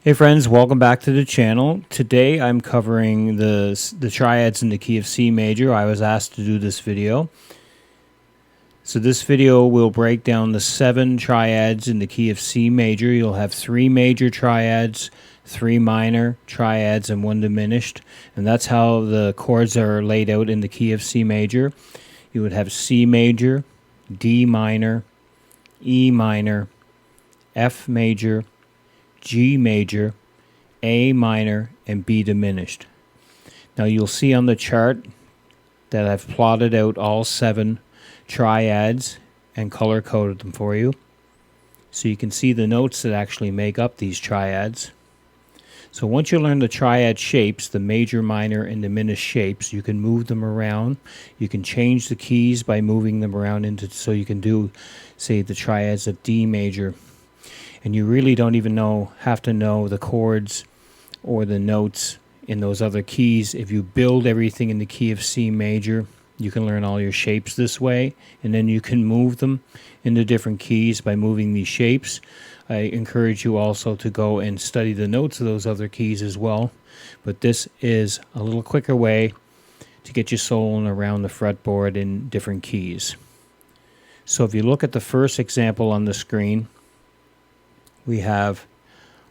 Hey friends, welcome back to the channel. Today I'm covering the triads in the key of C major. I was asked to do this video. So this video will break down the 7 triads in the key of C major. You'll have 3 major triads, 3 minor triads, and 1 diminished. And that's how the chords are laid out in the key of C major. You would have C major, D minor, E minor, F major, G major, A minor, and B diminished. Now you'll see on the chart that I've plotted out all 7 triads and color coded them for you. So you can see the notes that actually make up these triads. So once you learn the triad shapes, the major, minor, and diminished shapes, you can move them around. You can change the keys by moving them around so you can do, say, the triads of D major. And you really don't even have to know the chords or the notes in those other keys. If you build everything in the key of C major, you can learn all your shapes this way, and then you can move them into different keys by moving these shapes. I encourage you also to go and study the notes of those other keys as well, but this is a little quicker way to get you soloing around the fretboard in different keys. So if you look at the first example on the screen, we have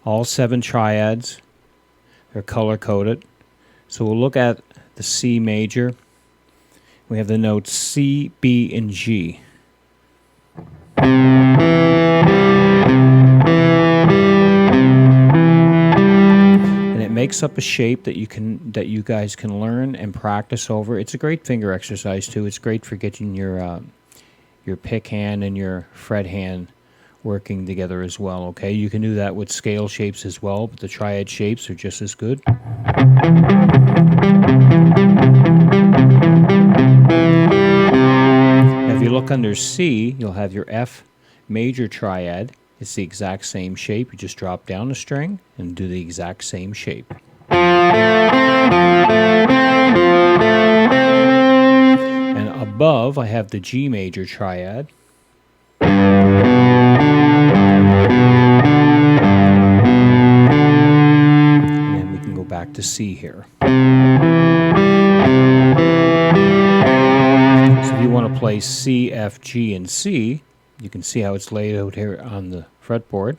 all 7 triads. They're color coded. So we'll look at the C major. We have the notes C, B, and G. And it makes up a shape that you guys can learn and practice over. It's a great finger exercise too. It's great for getting your pick hand and your fret hand working together as well. Okay, you can do that with scale shapes as well, but the triad shapes are just as good. Now, if you look under C, you'll have your F major triad. It's the exact same shape. You just drop down a string and do the exact same shape. And above, I have the G major triad. And then we can go back to C here. So if you want to play C, F, G, and C, you can see how it's laid out here on the fretboard.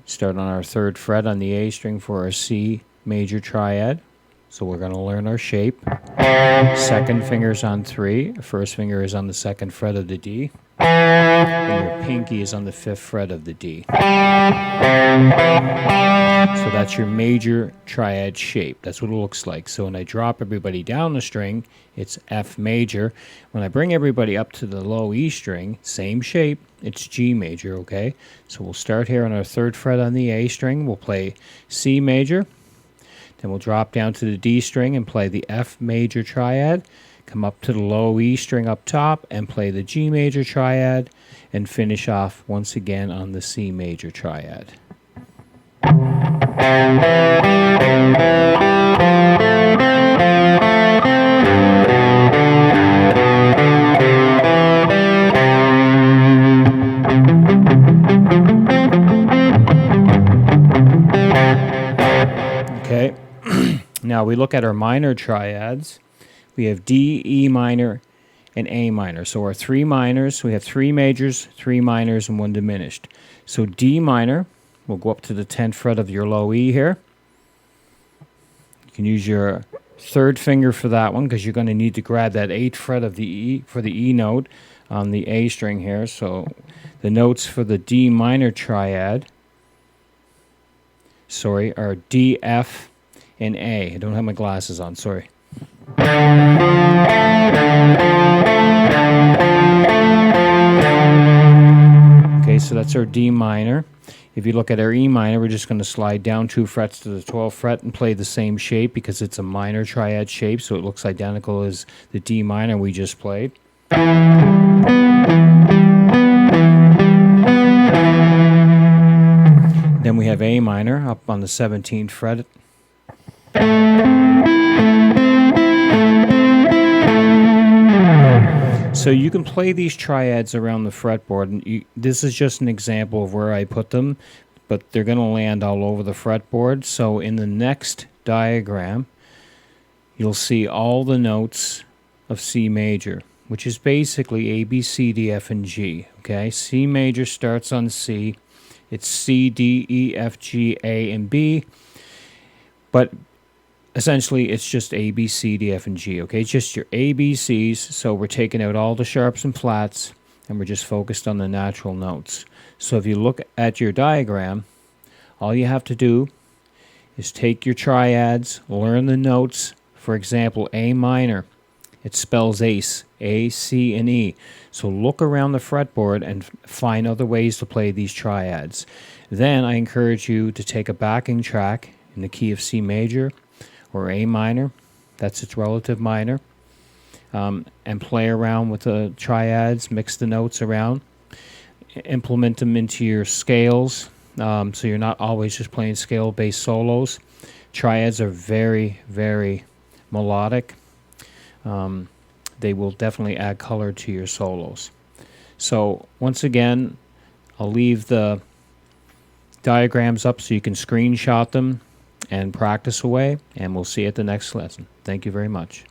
Start on our 3rd fret on the A string for our C major triad. So we're going to learn our shape. 2nd finger's on 3. 1st finger is on the 2nd fret of the D. And your pinky is on the 5th fret of the D. So that's your major triad shape. That's what it looks like. So when I drop everybody down the string, it's F major. When I bring everybody up to the low E string, same shape, it's G major, okay? So we'll start here on our 3rd fret on the A string. We'll play C major. Then we'll drop down to the D string and play the F major triad. Come up to the low E string up top and play the G major triad, and finish off once again on the C major triad. Okay, now we look at our minor triads. We have D, E minor, and A minor. So our 3 minors, we have 3 majors, 3 minors, and 1 diminished. So D minor, we'll go up to the 10th fret of your low E here. You can use your 3rd finger for that one because you're going to need to grab that 8th fret of the E for the E note on the A string here. So the notes for the D minor triad, are D, F, and A. I don't have my glasses on, sorry. Okay, so that's our D minor. If you look at our E minor, we're just going to slide down 2 frets to the 12th fret and play the same shape because it's a minor triad shape, so it looks identical as the D minor we just played. Then we have A minor up on the 17th fret. So you can play these triads around the fretboard, and this is just an example of where I put them. but they're going to land all over the fretboard. So in the next diagram, you'll see all the notes of C major, which is basically A, B, C, D, F, and G. Okay, C major starts on C. It's C, D, E, F, G, A, and B. But essentially, it's just A, B, C, D, F, and G. Okay, it's just your A, B, Cs. So we're taking out all the sharps and flats, and we're just focused on the natural notes. So if you look at your diagram, all you have to do is take your triads, learn the notes. For example, A minor, it spells ace, A, C, and E. So look around the fretboard and find other ways to play these triads. Then I encourage you to take a backing track in the key of C major or A minor, that's its relative minor, and play around with the triads, mix the notes around, implement them into your scales, so you're not always just playing scale-based solos. Triads are very, very melodic. They will definitely add color to your solos. So once again, I'll leave the diagrams up so you can screenshot them and practice away, and we'll see you at the next lesson. Thank you very much.